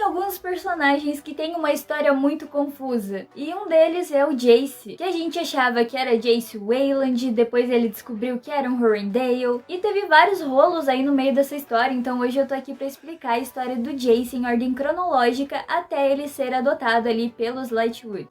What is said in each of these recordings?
Tem alguns personagens que têm uma história muito confusa, e um deles é o Jace, que a gente achava que era Jace Wayland, depois ele descobriu que era um Horrendale, e teve vários rolos aí no meio dessa história, então hoje eu tô aqui pra explicar a história do Jace em ordem cronológica até ele ser adotado ali pelos Lightwood.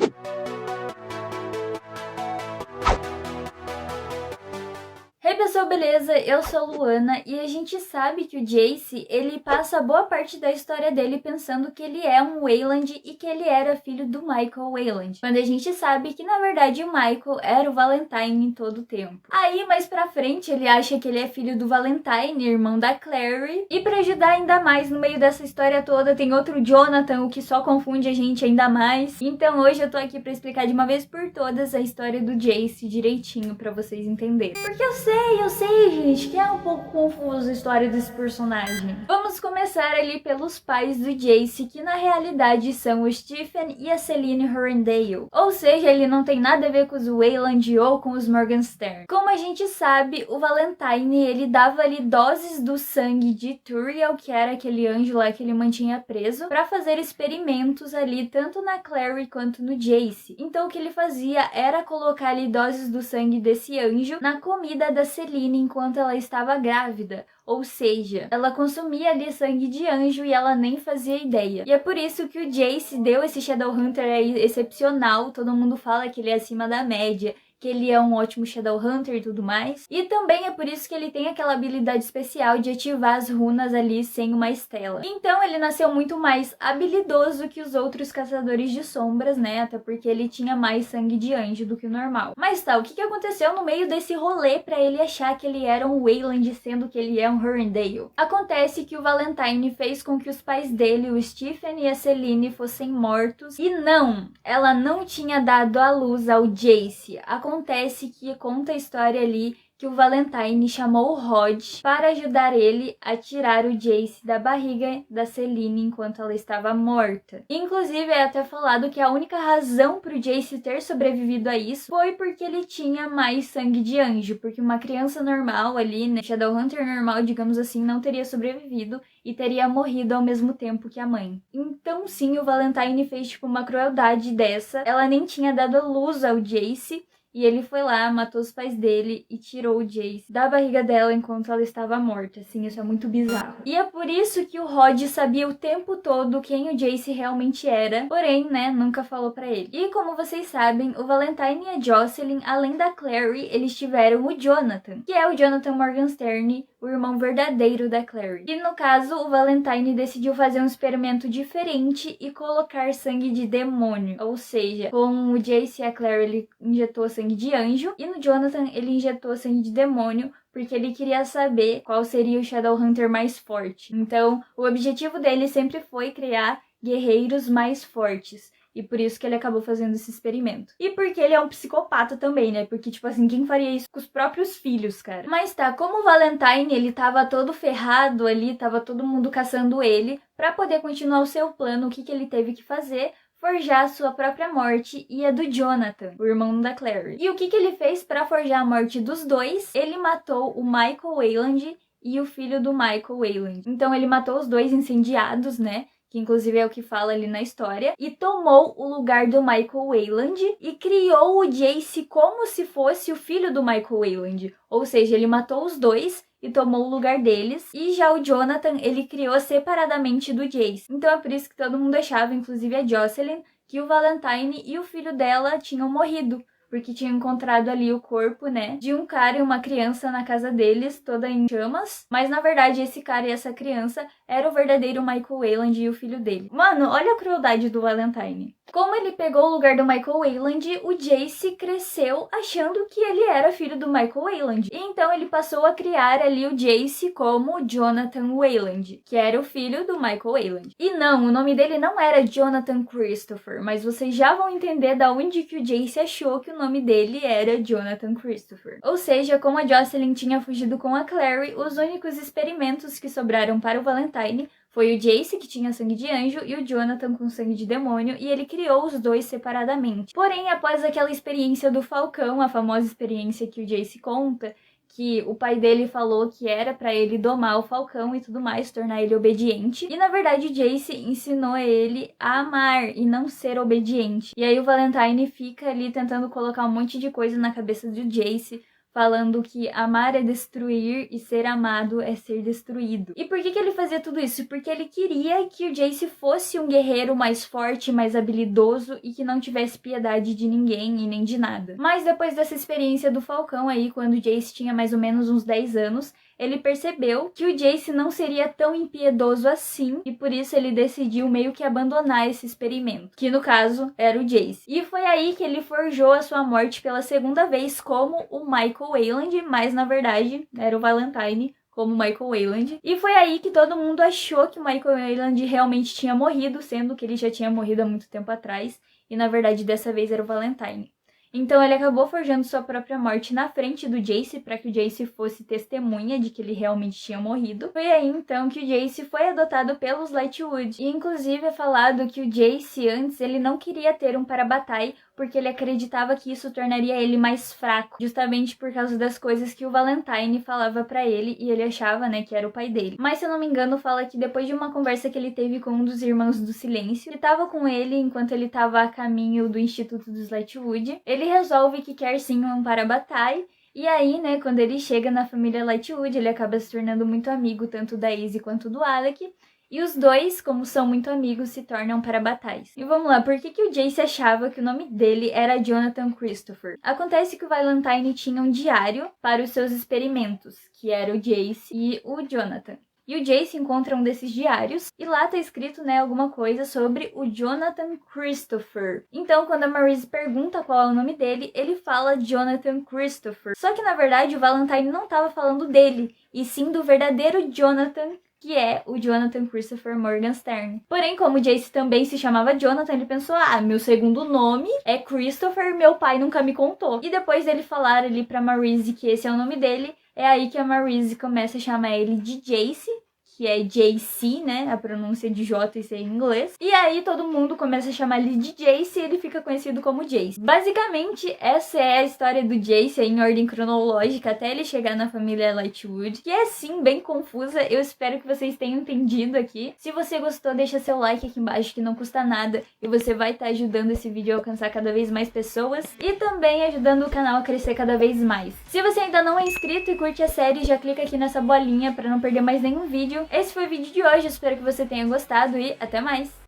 Hey pessoal, beleza? Eu sou a Luana e a gente sabe que o Jace, ele passa boa parte da história dele pensando que ele é um Wayland e que ele era filho do Michael Wayland, quando a gente sabe que na verdade o Michael era o Valentine em todo o tempo. Aí mais pra frente ele acha que ele é filho do Valentine, irmão da Clary, e pra ajudar ainda mais no meio dessa história toda tem outro Jonathan, o que só confunde a gente ainda mais. Então hoje eu tô aqui pra explicar de uma vez por todas a história do Jace direitinho pra vocês entenderem. Porque eu sei, gente, que é um pouco confuso a história desse personagem. Vamos começar ali pelos pais do Jace, que na realidade são o Stephen e a Celine Horrendale. Ou seja, ele não tem nada a ver com os Wayland ou com os Morgenstern. Como a gente sabe, o Valentine, ele dava ali doses do sangue de Turiel, que era aquele anjo lá que ele mantinha preso, pra fazer experimentos ali, tanto na Clary quanto no Jace. Então o que ele fazia era colocar ali doses do sangue desse anjo na comida da Celine enquanto ela estava grávida, ou seja, ela consumia ali sangue de anjo e ela nem fazia ideia. E é por isso que o Jace deu esse Shadowhunter aí excepcional, todo mundo fala que ele é acima da média, que ele é um ótimo Shadowhunter e tudo mais. E também é por isso que ele tem aquela habilidade especial de ativar as runas ali sem uma estela. Então ele nasceu muito mais habilidoso que os outros caçadores de sombras, né? Até porque ele tinha mais sangue de anjo do que o normal. Mas tá, o que aconteceu no meio desse rolê pra ele achar que ele era um Wayland, sendo que ele é um Horrendale? Acontece que o Valentine fez com que os pais dele, o Stephen e a Celine, fossem mortos. E não, ela não tinha dado à luz ao Jace. Acontece que conta a história ali que o Valentine chamou o Rod para ajudar ele a tirar o Jace da barriga da Celine enquanto ela estava morta. Inclusive é até falado que a única razão para o Jace ter sobrevivido a isso foi porque ele tinha mais sangue de anjo, porque uma criança normal ali, né, Shadowhunter normal, digamos assim, não teria sobrevivido e teria morrido ao mesmo tempo que a mãe. Então sim, o Valentine fez tipo uma crueldade dessa. Ela nem tinha dado luz ao Jace, e ele foi lá, matou os pais dele e tirou o Jace da barriga dela enquanto ela estava morta. Assim, isso é muito bizarro. E é por isso que o Rod sabia o tempo todo quem o Jace realmente era, porém, né, nunca falou pra ele. E como vocês sabem, o Valentine e a Jocelyn, além da Clary, eles tiveram o Jonathan, que é o Jonathan Morgenstern, o irmão verdadeiro da Clary. E no caso, o Valentine decidiu fazer um experimento diferente e colocar sangue de demônio. Ou seja, com o Jace e a Clary, ele injetou sangue de anjo, e no Jonathan ele injetou sangue de demônio, porque ele queria saber qual seria o Shadowhunter mais forte. Então, o objetivo dele sempre foi criar guerreiros mais fortes. E por isso que ele acabou fazendo esse experimento. E porque ele é um psicopata também, né? Porque, tipo assim, quem faria isso com os próprios filhos, cara? Mas tá, como o Valentine, ele tava todo ferrado ali, tava todo mundo caçando ele, pra poder continuar o seu plano, o que ele teve que fazer? Forjar a sua própria morte e a do Jonathan, o irmão da Clary. E o que ele fez para forjar a morte dos dois? Ele matou o Michael Wayland e o filho do Michael Wayland. Então ele matou os dois incendiados, né? Que inclusive é o que fala ali na história, e tomou o lugar do Michael Wayland e criou o Jace como se fosse o filho do Michael Wayland. Ou seja, ele matou os dois e tomou o lugar deles. E já o Jonathan, ele criou separadamente do Jace. Então é por isso que todo mundo achava, inclusive a Jocelyn, que o Valentine e o filho dela tinham morrido, porque tinham encontrado ali o corpo, né, de um cara e uma criança na casa deles, toda em chamas. Mas na verdade esse cara e essa criança era o verdadeiro Michael Wayland e o filho dele. Mano, olha a crueldade do Valentine. Como ele pegou o lugar do Michael Wayland, o Jace cresceu achando que ele era filho do Michael Wayland. E então ele passou a criar ali o Jace como Jonathan Wayland, que era o filho do Michael Wayland. E não, o nome dele não era Jonathan Christopher, mas vocês já vão entender da onde que o Jace achou que o nome dele era Jonathan Christopher. Ou seja, como a Jocelyn tinha fugido com a Clary, os únicos experimentos que sobraram para o Valentine foi o Jace, que tinha sangue de anjo, e o Jonathan com sangue de demônio, e ele criou os dois separadamente. Porém, após aquela experiência do Falcão, a famosa experiência que o Jace conta, que o pai dele falou que era pra ele domar o Falcão e tudo mais, tornar ele obediente. E na verdade o Jace ensinou ele a amar e não ser obediente. E aí o Valentine fica ali tentando colocar um monte de coisa na cabeça do Jace, falando que amar é destruir e ser amado é ser destruído. E por que ele fazia tudo isso? Porque ele queria que o Jace fosse um guerreiro mais forte, mais habilidoso e que não tivesse piedade de ninguém e nem de nada. Mas depois dessa experiência do Falcão aí, quando o Jace tinha mais ou menos uns 10 anos, ele percebeu que o Jace não seria tão impiedoso assim e por isso ele decidiu meio que abandonar esse experimento, que no caso era o Jace. E foi aí que ele forjou a sua morte pela segunda vez como o Michael Wayland, mas na verdade era o Valentine como Michael Wayland. E foi aí que todo mundo achou que o Michael Wayland realmente tinha morrido, sendo que ele já tinha morrido há muito tempo atrás e na verdade dessa vez era o Valentine. Então ele acabou forjando sua própria morte na frente do Jace para que o Jace fosse testemunha de que ele realmente tinha morrido. Foi aí então que o Jace foi adotado pelos Lightwood. E inclusive é falado que o Jace antes ele não queria ter um Parabatai porque ele acreditava que isso tornaria ele mais fraco, justamente por causa das coisas que o Valentine falava pra ele e ele achava, né, que era o pai dele. Mas se eu não me engano, fala que depois de uma conversa que ele teve com um dos Irmãos do Silêncio, que tava com ele enquanto ele tava a caminho do Instituto dos Lightwood, ele resolve que quer sim um Parabatai. E aí, né, quando ele chega na família Lightwood, ele acaba se tornando muito amigo tanto da Izzy quanto do Alec. E os dois, como são muito amigos, se tornam Parabatais. E vamos lá, por que o Jace achava que o nome dele era Jonathan Christopher? Acontece que o Valentine tinha um diário para os seus experimentos, que era o Jace e o Jonathan. E o Jace encontra um desses diários e lá tá escrito, né, alguma coisa sobre o Jonathan Christopher. Então, quando a Maryse pergunta qual é o nome dele, ele fala Jonathan Christopher. Só que, na verdade, o Valentine não tava falando dele, e sim do verdadeiro Jonathan, que é o Jonathan Christopher Morgenstern. Porém, como o Jace também se chamava Jonathan, ele pensou, meu segundo nome é Christopher, meu pai nunca me contou. E depois dele falar ali pra Maryse que esse é o nome dele, é aí que a Maryse começa a chamar ele de Jace, que é JC, né, a pronúncia de J e C em inglês. E aí todo mundo começa a chamar ele de Jace e ele fica conhecido como Jace. Basicamente, essa é a história do Jace em ordem cronológica até ele chegar na família Lightwood, que é sim bem confusa. Eu espero que vocês tenham entendido aqui. Se você gostou, deixa seu like aqui embaixo que não custa nada e você vai estar ajudando esse vídeo a alcançar cada vez mais pessoas e também ajudando o canal a crescer cada vez mais. Se você ainda não é inscrito e curte a série, já clica aqui nessa bolinha para não perder mais nenhum vídeo. Esse foi o vídeo de hoje, espero que você tenha gostado e até mais!